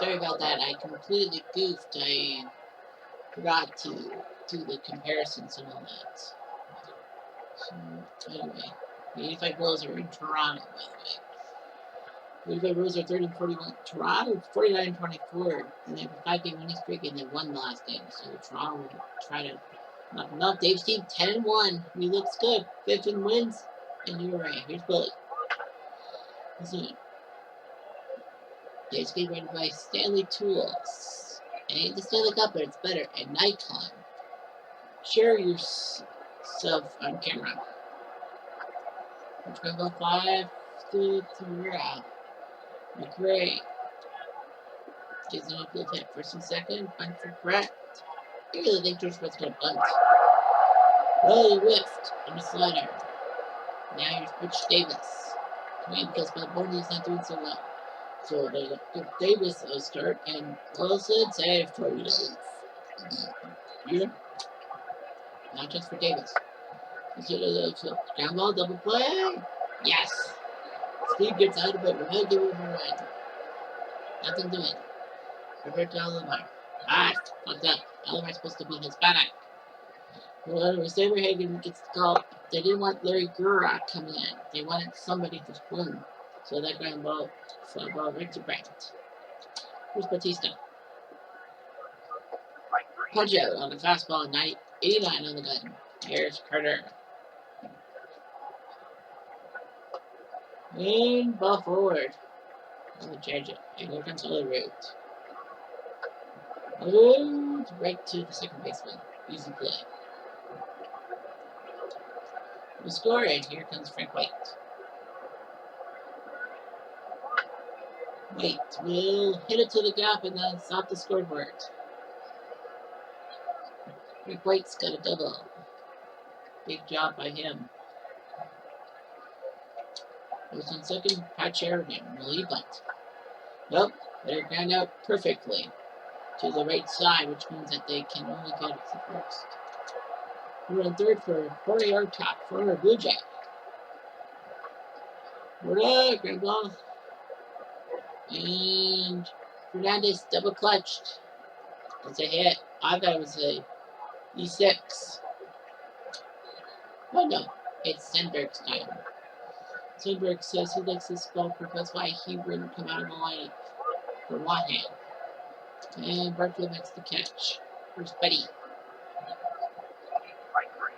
Sorry about that. I completely goofed. I forgot to do the comparisons and all that. So, anyway, the 85 Bulls are in Toronto, by the way. The 85 Bulls are 30-41. Toronto 49-24, and they have a 5-game winning streak, and they won the last game. So Toronto will try to knock them off. Dave's team 10-1. He looks good. 15 wins, and you're right. Here's Billy. Listen. Dave's game rated by Stanley Tools. It ain't the Stanley Cup, but it's better at nighttime. Share yourself on camera. We're going to go 5 to 3. McRae gives an upfield hit. First and second. Bunt for Brett. I really think George Brett's going to bunt. Really whiffed on the slider. Now here's Butch Davis. Coming because Balborni's not doing so well. So they give Davis a start, and Wilson saved for Dave. Yeah. Not just for Davis. Ground ball, double play. Yes. Steve gets out of it. We're not giving him a run. Nothing doing. Revert to Alomar. Ah, fucked up. Alomar's supposed to be Hispanic. Well, Saberhagen gets the call. They didn't want Larry Gura coming in. They wanted somebody to swing. So that ground ball, fly ball right to Brett. Here's Batista. Punch out on the fastball, 89 on the gun. Here's Carter. And ball forward. On the charge it. And here comes Ollie Root. Root right to the second baseman. Easy play. We score it. Here comes Frank White. White will hit it to the gap and then stop the scoreboard. Frank White's got a double. Big job by him. Goes on second, Pat Sheridan. Will he bunt? Nope. They're ground out perfectly to the right side, which means that they can only get it to first. We're on third for Corey Artop, former Blue Jay. We're up, ground ball. And Fernandez double clutched. It's a hit. I thought it was a E6. Oh no, it's Sandberg's time. Sandberg says he likes this ballpark. That's why he wouldn't come out of the lineup for Watham. And Barkley makes the catch. Here's Betty.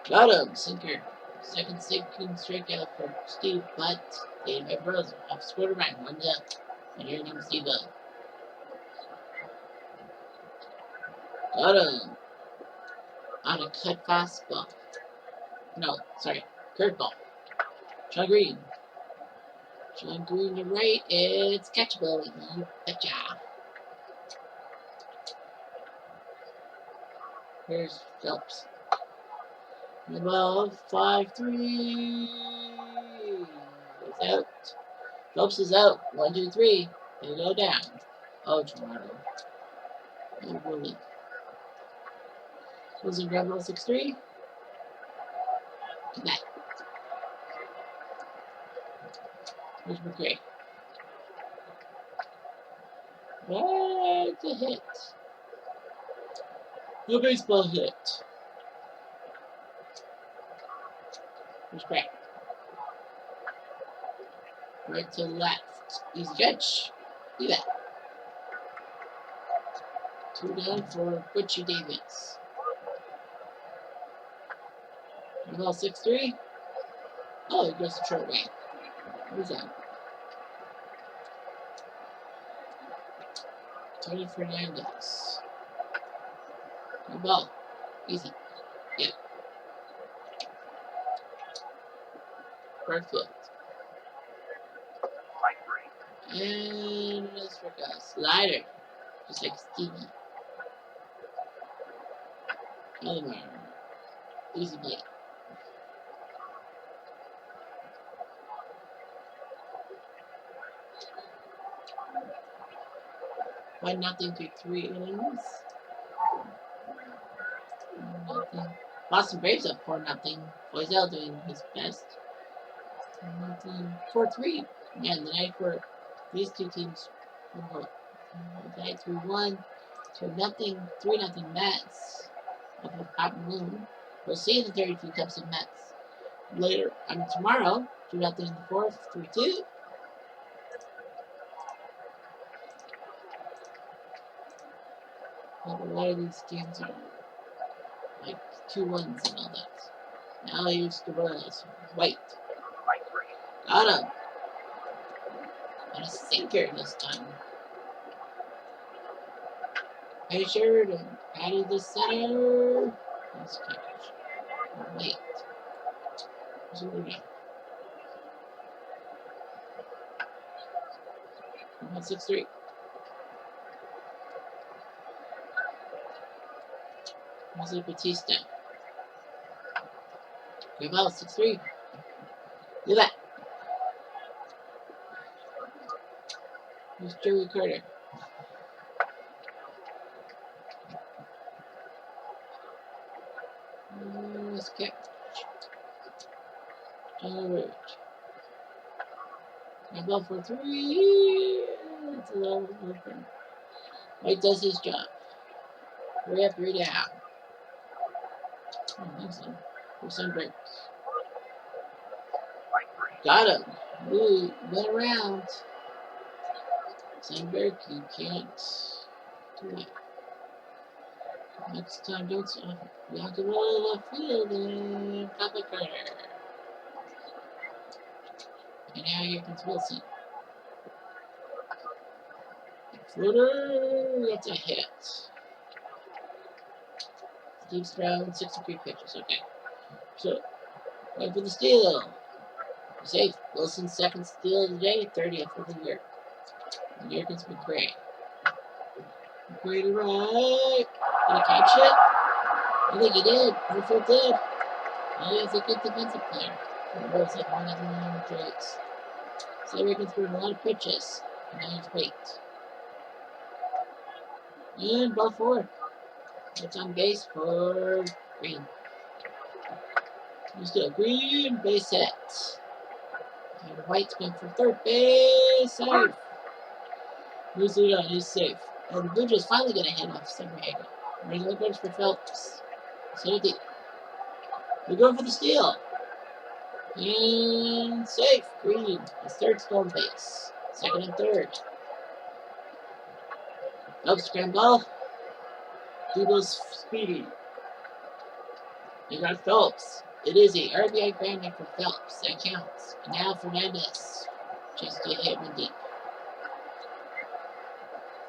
Got him, sinker. Second strikeout for Steve, but David Rose have scored a run, 1-0. And here comes Steve. Got him on a cut fastball. No, sorry, curveball. John Green. John Green to right. It's catchable. You betcha. Here's Phelps. The ball, 5-3. It's out. Phelps is out. 1, 2, 3. They go down. Oh, Toronto. Oh, really. Closing grab ball 6-3. Good night. Here's McRae. That's a hit. No baseball hit. Here's Brett. Right to left. Easy catch. Do that. 2 down for Butchie Davis. Ball 6-3. Oh, he goes the short way. Who's that? Tony Fernandez. Good ball. Easy. Yeah. Perfect. And let's work a slider. Just like Stevie. Alomar. Easy play. Why nothing to 3 innings? Nothing. Boston Braves up 4-0. Boiselle doing his best. 4-3. Man, the night for these two teams. Okay, 3-1. 2-0. 3-0 Mets. Up with Cotton Moon. We'll see the 32 Cubs and Mets later. Tomorrow. 2-0 in the fourth. 3-2. But a lot of these games are like 2-1s and all that. Now here's the Royals. White. Got him. And a sinker this time. Measured and added the center. Nice catch. Wait. Where's Rudy? 1-6-3. Jose Batista. Give out 6-3. Look at that. Here's Joey Carter. Nice catch. Alright. Give out for 3. That's a little open. White does his job. 3 up, 3 down. I don't think so. Here's some breaks. Got him. Ooh, went around. Sandberg, you can't do it. Next time, don't stop. You have to roll left field and Papa Carter. And now here comes Wilson. Floater, that's a hit. Steve's thrown 63 pitches. Okay. So, wait for the steal. Safe. Wilson's second steal of the day, 30th of the year. And here comes McRae. McRae to right. Did he catch it? I think he did. Perfect did. He's a good defensive player. The Royals have 1-0 Jays. Saber can throw a lot of pitches. And now he's wait. And ball 4. It's on base for Green. He's still Green, base hit. And White's going for third base. Safe. Moves it on, he's safe. And the Blue Jays finally going to hit off Saberhagen. Regular pitch for Phelps. So deep. We're going for the steal. And safe. Green. His third stolen base. Second and third. Phelps scramble. Duble's speedy. You got Phelps. It is a RBI granted for Phelps. That counts. And now Fernandez. Just to hit one deep.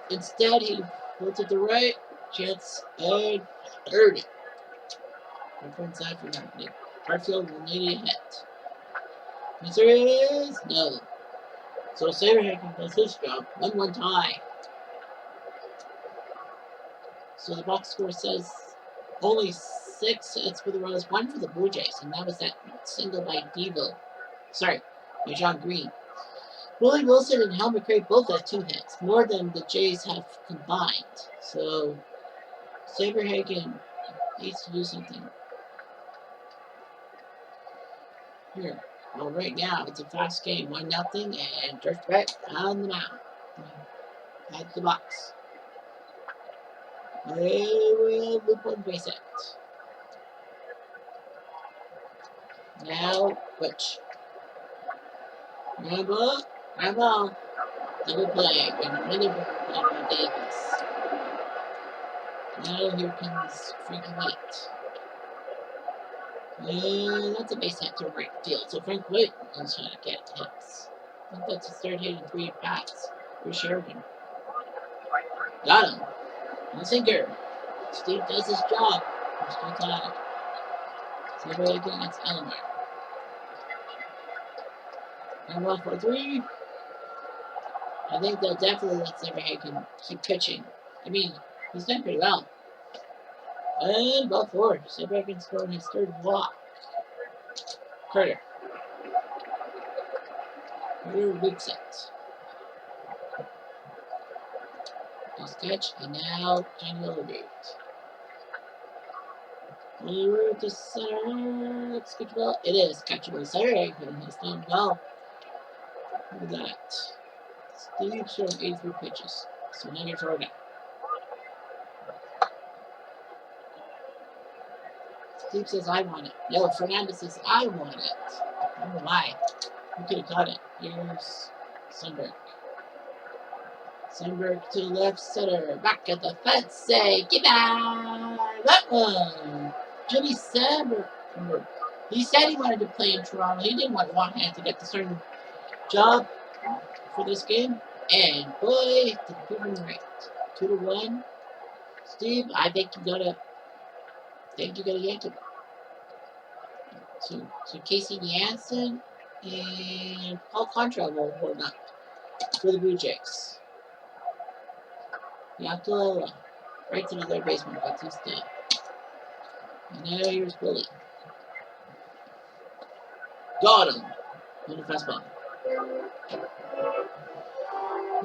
Instead, he pulled to the right. Chance and third it. Front side for nothing. Hartfield will need a hit. Answer is no. So Saberhagen does his job. 1-1 tie. So the box score says only 6 hits for the Royals, 1 for the Blue Jays, and that was that single by Devo. Sorry, by John Green. Willie Wilson and Hal McRae both have 2 hits, more than the Jays have combined. So Saberhagen needs to do something here. Well, right now it's a fast game, 1-0, and Dirk Brett on the mound at the box. They will loop on base hit. Now, which? Rambo, double play, and another double play by Davis. Now here comes Frankie White. And that's a base hit to right field. So Frank White is trying to get hits. I think that's his third hit in 3 at-bats. Here's Sheridan. Got him. And the sinker. Steve does his job. We're still tied. Saberhagen against Elmer. And 1-4-3. I think they'll definitely let Saberhagen keep pitching. I mean, he's done pretty well. And ball 4. Saberhagen scoring his 3rd walk. Carter. Carter loops it. Nice catch. And now Johnny Elevate. Route to center. It's catchable. It is catchable. Saberhagen has done well. Look at that. Steve showing 83 pitches. So now you're throwing it. Steve says, I want it. No, Fernandez says, I want it. I don't know why. You could have caught it. Here's Sundberg. Sundberg to the left center. Back at the fence. Say, get down. That one. Jimmy Sandberg. He said he wanted to play in Toronto. He didn't want Washington to get the starting job for this game. And boy, the proven right. 2-1. Steve, I think you gotta yank him. So Casey Janssen and Paul Contra will hold up for the Blue Jays. Yankala right to the third baseman, but he's dead. And now here's Billy. Got him on the fastball.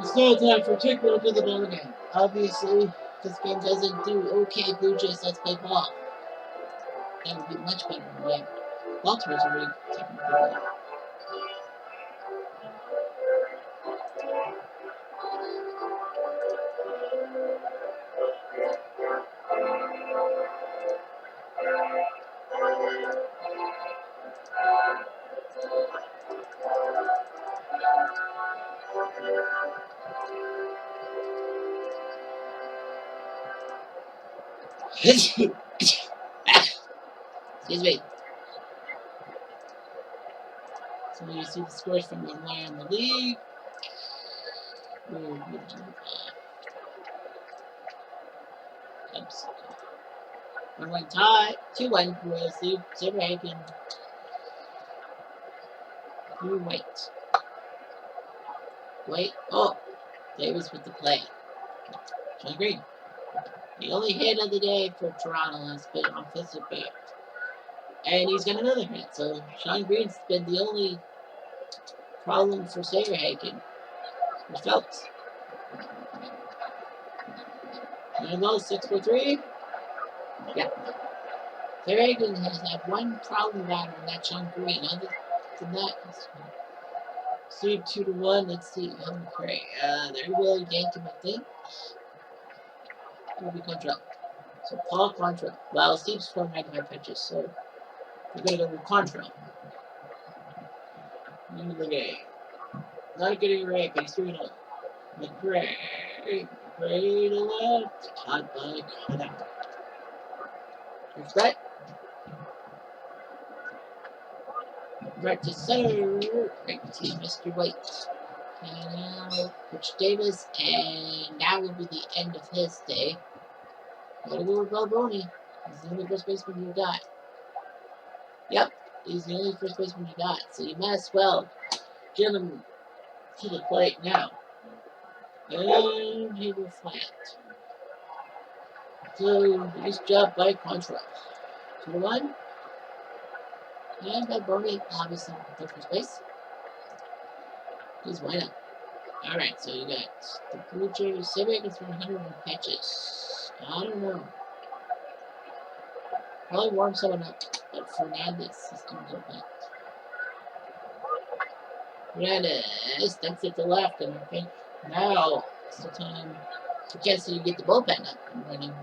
It's no time for Tickler to the ball again. Obviously, this game doesn't do okay. Blue Jays, let's play ball. That would be much better than game. Baltimore's already taking the ball. Excuse me. So you see the scores from the line in the league. Oops. 1-1 tie. 2-1 for Steve Silverhagen. You wait. Wait. Oh, Davis with the play. Sean Green. The only hit of the day for Toronto has been on offensive bat. And he's got another hit. So Sean Green's been the only problem for Silverhagen. For Phelps. And those 6-3. Yeah. Silverhagen has had one problem batter, and that's Sean Green. Other than that, Steve 2-1. Let's see. McCray. There will yank him, I think. Will be Contra. So Paul Contra. Well, Steve's throwing 95 pitches, so we're gonna go with Contra. Into the game. Not getting right, but he's 3-0. McCray. McCray to left. Caught by Contra. Respect. Right to center. Right to Mr. White. And now Coach Davis, and that will be the end of his day. Gotta go with Balboni. He's the only first baseman you got. Yep, he's the only first baseman you got. So you might as well get him to the plate now. And he will flat. So nice job by Contra. 2-1. And Balboni obviously the first base. He's wide up. Alright, so you got the Blue Jays. Silverhagen can throw 101 pitches. I don't know. Probably warm someone up, but Fernandez is going to go back. Fernandez, that's at the left, and I think now it's the time to get so you get the bullpen up and running.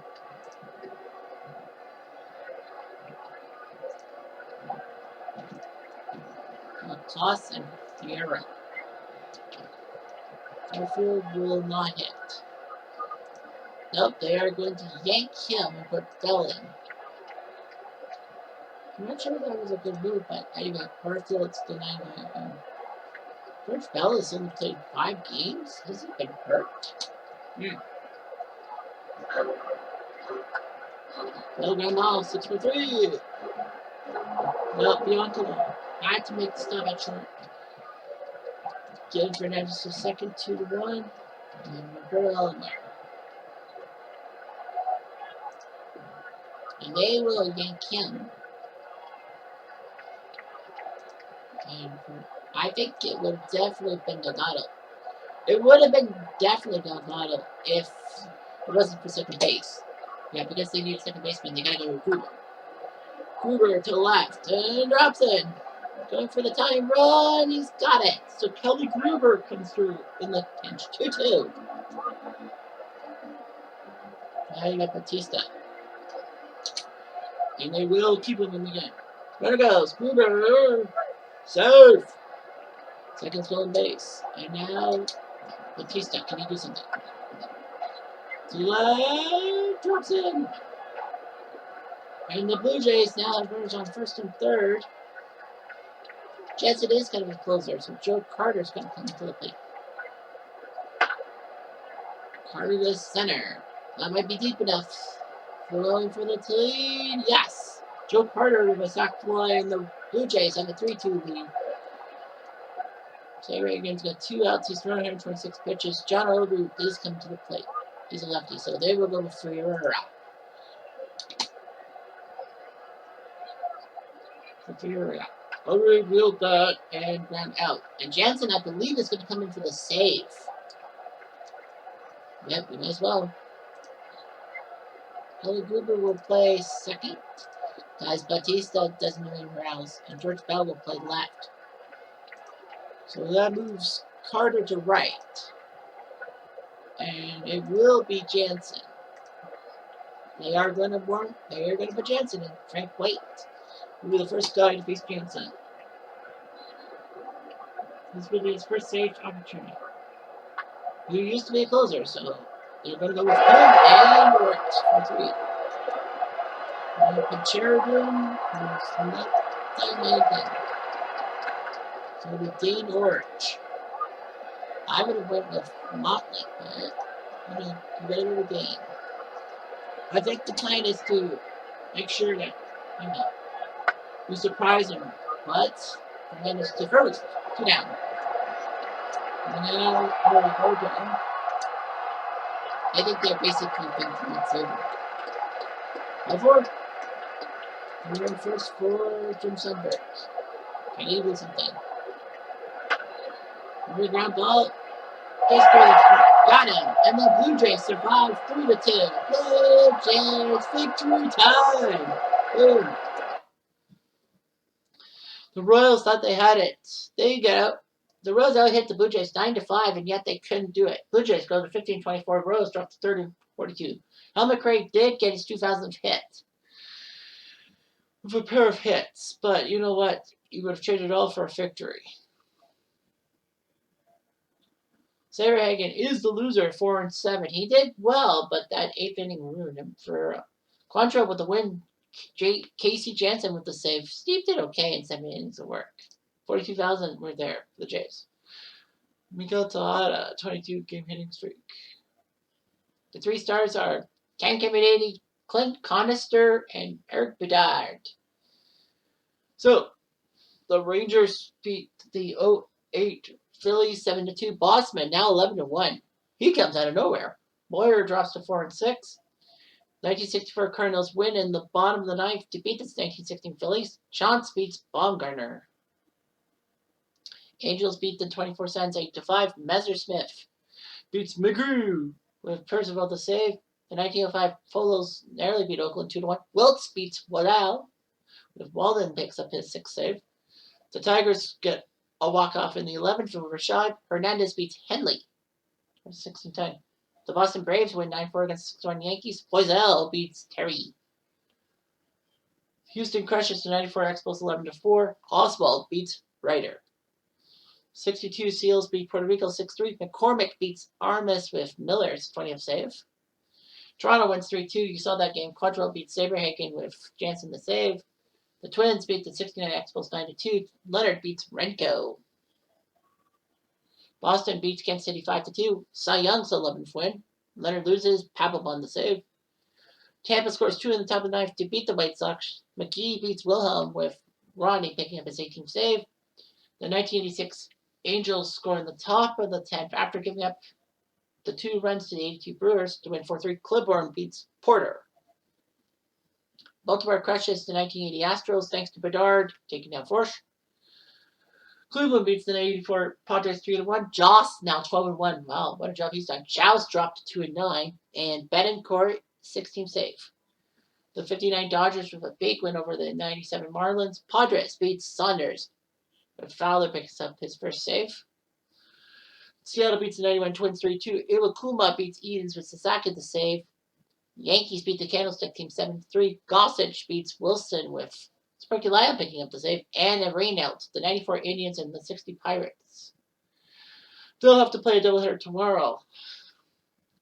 Toss and Fiera. Airfield will not hit. Nope, they are going to yank him and put Bell in. I'm not sure if that was a good move, but anyway, Barfield's denying him. George Bell has only played 5 games. Has he been hurt? Bell got now 6-3. Nope, Bianca had to make the stop at short. Giving Fernandez a second, 2-1. And Roberto Alomar. And they will yank him. And I think it would have definitely been Delgado. It would have been definitely Delgado if it wasn't for second base. Yeah, because they need a second baseman, they gotta go with Gruber. Gruber to the left and drops in. Going for the tying run, he's got it. So Kelly Gruber comes through in the pinch. 2-2. Now you got Batista. And they will keep him in the game. Runner goes. Gruber. Serve. Second stolen base. And now Batista. Can he do something? Delay. Drops in. And the Blue Jays now have runners on first and third. Jensen is kind of a closer, so Joe Carter's going to come to the plate. Carter to center. That might be deep enough. Going for the lead. Yes. Joe Carter with a sac fly, and the Blue Jays have a 3-2 lead. Jay Reagan's got 2 outs. He's thrown 126 pitches. John Odu is coming to the plate. He's a lefty, so they will go with Ferreira. Odu wheeled that and ground out. And Jansen, I believe, is going to come in for the save. Yep, we may as well. Kelly Gruber will play second. Guys, Batista doesn't know anywhere else. And George Bell will play left. So that moves Carter to right. And it will be Jansen. They are going to put Jansen in. Frank White will be the first guy to face Jansen. This will be his first save opportunity. He used to be a closer, so they're going to go with him and Orch for 3. And Sheridan is not done anything. So with Dane Orch. I would have went with Motley, but you better with Dane. I think the plan is to make sure that, we surprise him. But Fernandez to first, 2 down. And now, hold on. I think they're basically thinking it's over. 5-4. And we're first for Jim Sundberg. Can he do something? Every ground ball. Got him. And the Blue Jays survive 3-2. Blue Jays victory time. Boom. The Royals thought they had it. There you go. The Royals out hit the Blue Jays 9-5, and yet they couldn't do it. Blue Jays go to 15-24. Royals dropped to 30-42. Helmet Craig did get his 2000th hit with a pair of hits, but you know what? You would have traded it all for a victory. Saberhagen is the loser, 4-7. He did well, but that 8th inning ruined him. For Quantrill with the win, Casey Jansen with the save. Steve did okay in 7 innings of work. 42,000 were there for the Jays. Miguel Tejada, 22-game hitting streak. The 3 stars are Ken Kennedy, Clint Conister, and Eric Bedard. So, the Rangers beat the 08 Phillies 7-2. Bossman now 11-1. He comes out of nowhere. Boyer drops to 4-6. 1964 Cardinals win in the bottom of the 9th to beat the 1916 Phillies. Chance beats Baumgartner. Angels beat the 24 Suns 8-5. Messersmith beats McGrew with Percival to save. The 1905 Polos narrowly beat Oakland 2-1. Wilkes beats Waddell with Walden picks up his 6th save. The Tigers get a walk-off in the 11th from Rashad. Hernandez beats Henley for 6-10. The Boston Braves win 9-4 against the 6-1 Yankees. Poisel beats Terry. Houston crushes the 94 Expos 11-4. Oswald beats Ryder. 62 Seals beat Puerto Rico 6-3. McCormick beats Armas with Miller's 20th save. Toronto wins 3-2. You saw that game. Quadrell beats Saberhagen with Jansen the save. The Twins beat the 69 Expos 9-2. Leonard beats Renko. Boston beats Kansas City 5-2. Cy Young's 11th win. Leonard loses. Papelbon the save. Tampa scores 2 in the top of the 9th to beat the White Sox. McGee beats Wilhelm with Ronnie picking up his 18th save. The 1986 Angels score in the top of the 10th after giving up the 2 runs to the 82 Brewers to win 4-3. Clipbourne beats Porter. Baltimore crushes the 1980 Astros thanks to Bedard taking down Forsch. Cleveland beats the 1984 Padres 3-1. Joss now 12-1. Wow, what a job he's done. Chows dropped to 2-9. And Betancourt 16th save. The 59 Dodgers with a big win over the 97 Marlins. Padres beats Saunders. But Fowler picks up his first save. Seattle beats the 91 Twins 3-2. Iwakuma beats Edens with Sasaki the save. Yankees beat the Candlestick team 7-3. Gossage beats Wilson with Sparky Lyon picking up the save and a rainout. The 94 Indians and the 60 Pirates. They'll have to play a doubleheader tomorrow.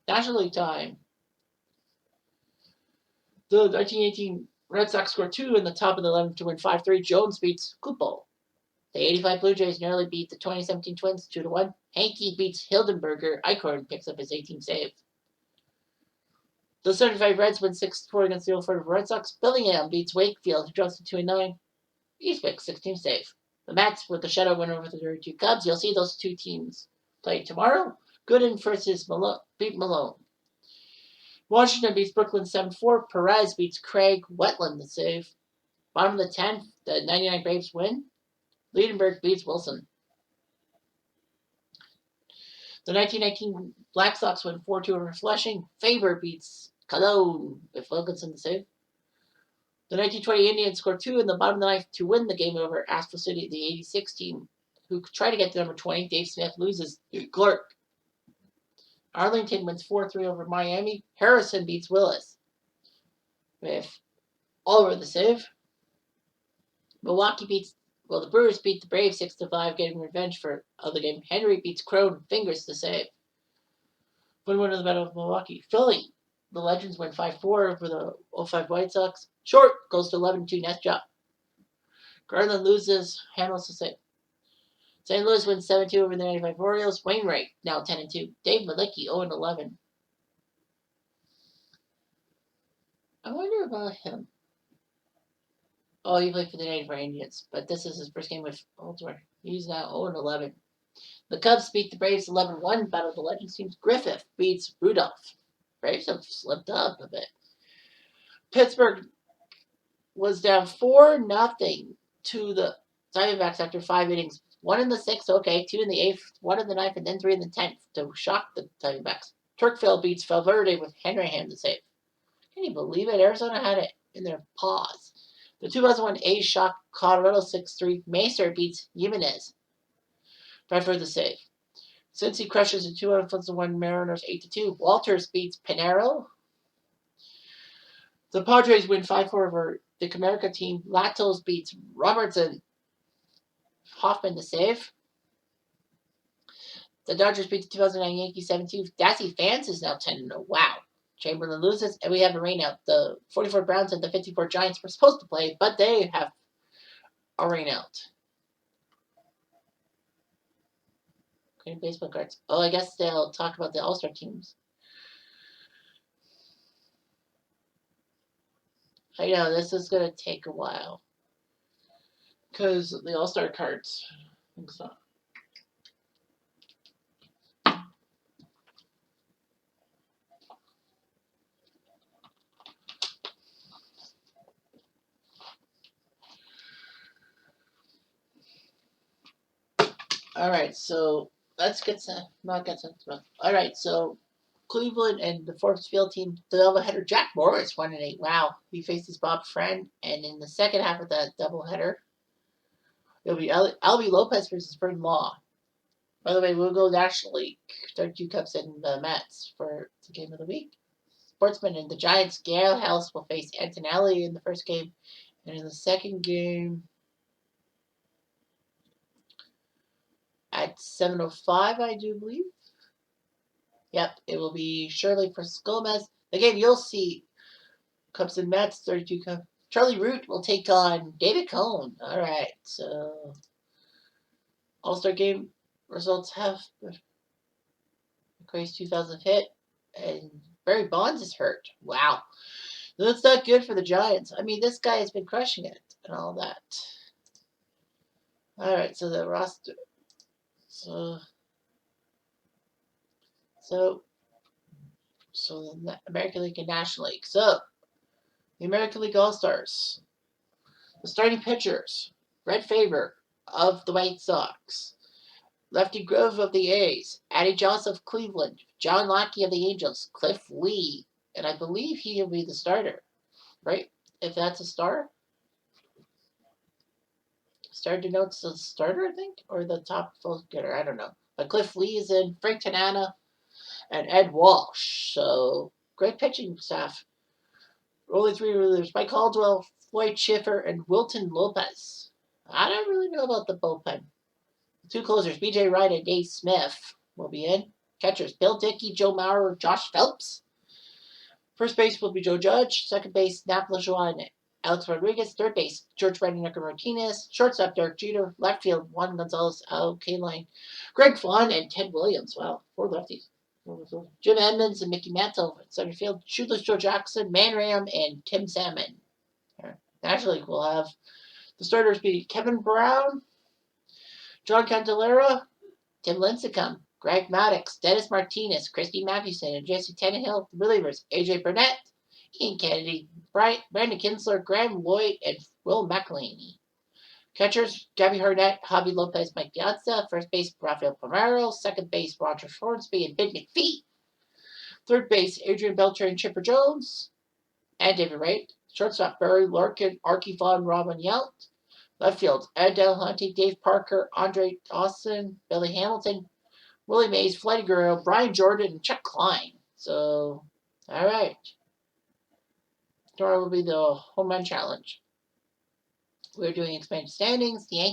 National League time. The 1918 Red Sox score 2 in the top of the 11th to win 5-3. Jones beats Kupo. The 85 Blue Jays narrowly beat the 2017 Twins 2-1. Hankey beats Hildenberger. Eichhorn picks up his 18th save. The 75 Reds win 6-4 against the 04 Red Sox. Billingham beats Wakefield, who drops to 2-9. Eastwick, 16th save. The Mets with the shutout win over the 32 Cubs. You'll see those two teams play tomorrow. Gooden versus beat Malone. Washington beats Brooklyn 7-4. Perez beats Craig Wetland the save. Bottom of the 10th, the 99 Braves win. Liedenberg beats Wilson. The 1919 Black Sox win 4-2 over Flushing. Faber beats Cologne with Wilkinson the save. The 1920 Indians score 2 in the bottom of the 9th to win the game over Astro City, the 86 team, who try to get to number 20. Dave Smith loses Clark. Arlington wins 4-3 over Miami. Harrison beats Willis with Oliver the save. The Brewers beat the Braves 6-5, getting revenge for the game. Henry beats Crone, Fingers the save. 1-1 in the Battle of Milwaukee. Philly, the Legends win 5-4 over the 05 White Sox. Short goes to 11-2 net job. Garland loses, handles the save. St. Louis wins 7-2 over the 95 Orioles. Wainwright now 10-2. Dave Malicki 0-11. I wonder about him. Oh, he played for the 94 Indians, but this is his first game with Baltimore. He's now 0-11. The Cubs beat the Braves 11-1. Battle of the Legends teams. Griffith beats Rudolph. Braves have slipped up a bit. Pittsburgh was down 4-0 to the Diamondbacks after 5 innings. 1 in the 6th, okay, 2 in the 8th, 1 in the 9th, and then 3 in the 10th to shock the Diamondbacks. Turkville beats Valverde with Henry to save. Can you believe it? Arizona had it in their paws. The 2001 A's shock Colorado 6-3. Macer beats Jimenez. Bradford the save. Cincy crushes the 2-1 Mariners 8-2. Walters beats Pinero. The Padres win 5-4 over the Comerica team. Latos beats Robertson. Hoffman the save. The Dodgers beat the 2009 Yankees 7-2. Dassey Fans is now 10-0. Wow. Chamberlain loses, and we have a rainout. The 44 Browns and the 54 Giants were supposed to play, but they have a rainout. Green baseball cards. Oh, I guess they'll talk about the All-Star teams. I know, this is going to take a while. Because the All-Star cards. I think so. Alright, so let's get some. Alright, so Cleveland and the Forbes Field team, the doubleheader. Jack Morris 1-8. Wow. He faces Bob Friend, and in the second half of that doubleheader, it'll be Albie Lopez versus Vern Law. By the way, we'll go National League. 32 Cubs and the Mets for the game of the week. Sportsman and the Giants. Gale House will face Antonelli in the first game, and in the second game at 7:05, I do believe. Yep, it will be Shirley versus Gomez. The game you'll see Cubs and Mets, 32 Cubs. Charlie Root will take on David Cohn. All right, so All-Star game results have McCray's 2000 hit, and Barry Bonds is hurt. Wow. That's not good for the Giants. I mean, this guy has been crushing it and all that. All right, so the roster. So the American League and National League. So the American League All-Stars. The starting pitchers. Red Faber of the White Sox. Lefty Grove of the A's. Addie Johnson of Cleveland. John Lackey of the Angels. Cliff Lee. And I believe he will be the starter. Right? If that's a star. Star denotes the starter, I think? Or the top full getter. I don't know. But Cliff Lee is in. Frank Tanana and Ed Walsh. So great pitching staff. Only 3 relievers: Mike Caldwell, Floyd Schiffer, and Wilton Lopez. I don't really know about the bullpen. The 2 closers, B.J. Wright and Dave Smith, will be in. Catchers, Bill Dickey, Joe Mauer, Josh Phelps. First base will be Joe Judge. Second base, Nap LaJoie and Alex Rodriguez. Third base, George Brandon Martinez. Shortstop, Derek Jeter. Left field, Juan Gonzalez, Al Kaline, Greg Vaughn, and Ted Williams. Wow, 4 lefties. Jim Edmonds and Mickey Mantle in center field. Shoeless Joe Jackson, Man Ram, and Tim Salmon. Naturally, we'll have the starters be Kevin Brown, John Candelera, Tim Lincecum, Greg Maddux, Dennis Martinez, Christy Mathewson, and Jesse Tannehill. The relievers, AJ Burnett, Ian Kennedy, Brandon Kinsler, Graham Lloyd, and Will McElhaney. Catchers, Gabby Hurnett, Javi Lopez, Mike Piazza. First base, Rafael Palmeiro. Second base, Roger Hornsby and Big McPhee. Third base, Adrian Belcher and Chipper Jones. And David Wright. Shortstop, Barry Larkin, Archie Vaughn, Robin Yount. Left field, Ed Delahunty, Dave Parker, Andre Dawson, Billy Hamilton, Willie Mays, Fletty Guerrero, Brian Jordan, and Chuck Klein. So, all right. Tomorrow will be the home run challenge. We're doing expanded standings. The Yankees